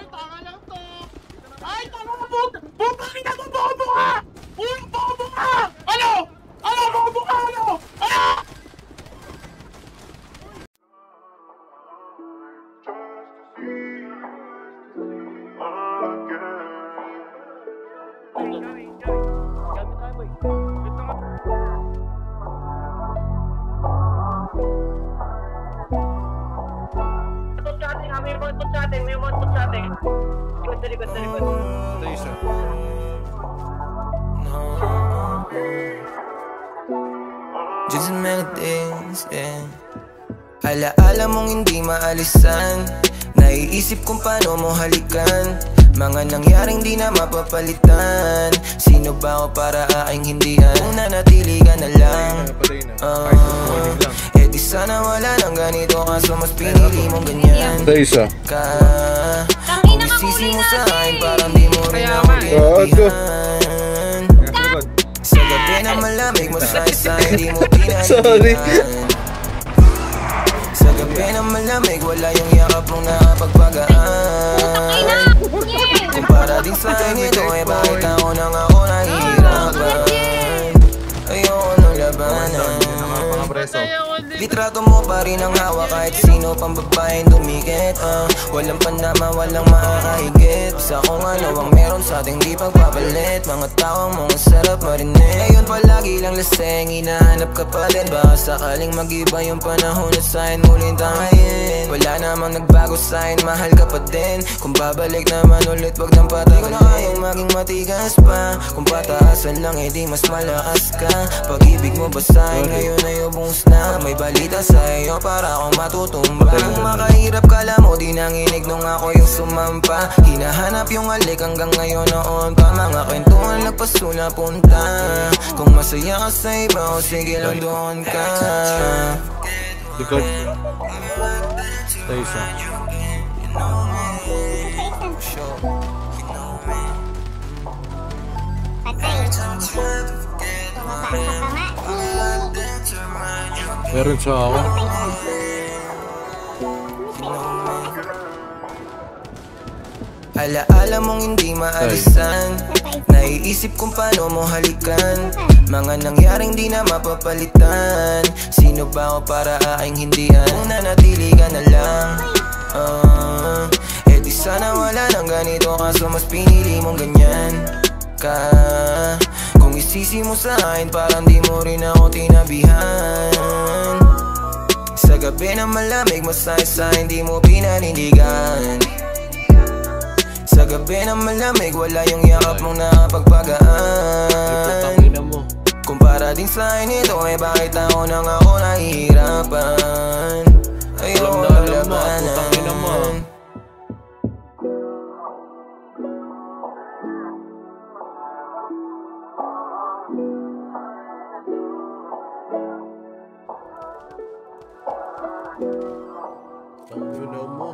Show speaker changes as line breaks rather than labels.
Ay, tanga lang to! Ay, tanga na po! Putangin na to! Bobo ka! Uy, bobo ka! Ano? Ano? Bobo ka! Ano? Ano?
May motor sa atin. Likod.
Ito isa.
Just many things, yeah. Alaala mong hindi maalisan. Naiisip kung paano mo halikan. Mga nangyaring di na mapapalitan. Sino ba ako para aking hindihan? Kung nanatili ka na lang, eh di sana wala nang ganito. Kaso mas pinili mong ganyan ka. Kung isisi mo sa akin, parang di mo rin ako tinitihan. Sa gabi na malamig, masaya-saya, di mo pinahindihan. Sa gabi na malamig, wala yung yakap mong nakapagpagaan. Kumpara din sa akin ito, eh bakit ako nang ako nahihirapan? Ayoko nang labanan. Litrato mo pa rin ang hawa kahit sino pang babaeng dumikit. Walang panama, walang makakahigit sa kung ano ang meron sa ating di pagpapalit. Mga tawang mga sarap marinig. Ngayon palagi lang laseng, hinahanap ka pa din. Baka sakaling mag-iba yung panahon at sa'kin muling tangayin. Wala namang nagbago sa'kin, mahal ka pa din. Kung babalik naman ulit, wag nang patay. Kung na kayang maging matigas pa, kung pataasan lang, edi mas malakas ka. Pag-ibig mo ba sa'kin ngayon ay ubungs na? May balita sa iyo para akong matutumba. Kung makahirap kala mo, di nanginig nung ako yung sumampa. Hinahanap yung alik hanggang ngayon noon pa. Mga kwentuhan nagpasula punta. Kung masaya ka sa iba, o sige lang doon ka.
Likod. Ito isa. Meron sa ako.
Alaala mong hindi maalisan. Naiisip kung paano mo halikan. Mga nangyaring di na mapapalitan. Sino ba ako para aking hindihan? Kung nanatili ka na lang, eh di sana wala nang ganito. Kaso mas pinili mong ganyan ka. Kung isisi mo sa akin, parang di mo rin ako tinabihan. Sa gabi na malamig, masaya sa hindi mo pinanindigan. Sa gabi na malamig, wala yung yakap mong nakapagpagaan. Kumpara din sa akin ito, eh bakit ako nang ako nahihirapan? Ayoko nang labanan.
Ang mo.